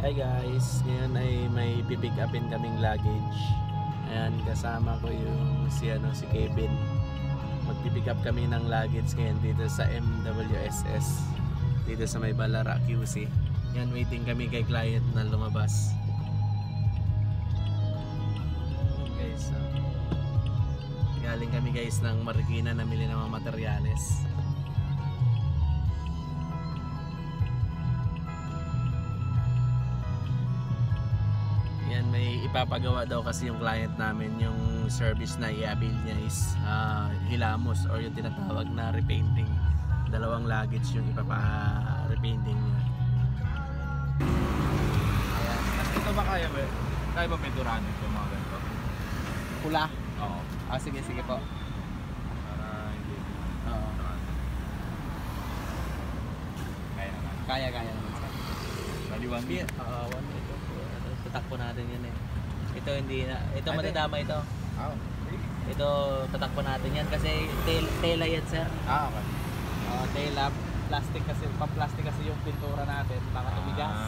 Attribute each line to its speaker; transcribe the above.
Speaker 1: Hi guys, ngayon ay may pipick upin kaming luggage. Ayan, kasama ko yung si Kevin. Magpipick up kami ng luggage ngayon dito sa MWSS. Dito sa may Balara QC. Yan, waiting kami kay client na lumabas. Guys, so, galing kami guys ng Marikina, namili ng mga materyales. Yan, may ipapagawa daw kasi yung client namin. Yung service na i-avail niya is hilamos or yung tinatawag na repainting. Dalawang luggage yung ipapa-repainting niya.
Speaker 2: Ayan. Ito ba kaya ba? Kaya ba pinturahan ito mga ganito?
Speaker 1: Pula?
Speaker 2: Oo.
Speaker 1: Sige po.
Speaker 2: Para hindi.
Speaker 1: Oo.
Speaker 2: Kaya naman.
Speaker 1: Kaya naman sir.
Speaker 2: Bali 1 minute.
Speaker 1: Ito. Tatakbo natin yun eh. Ito hindi na. Ito
Speaker 2: Ay,
Speaker 1: madadama ito. Ito tatakbo natin yan kasi tela yan sir.
Speaker 2: Okay.
Speaker 1: Tela. Plastic kasi, pang-plastic kasi yung pintura natin. Baka tumigas.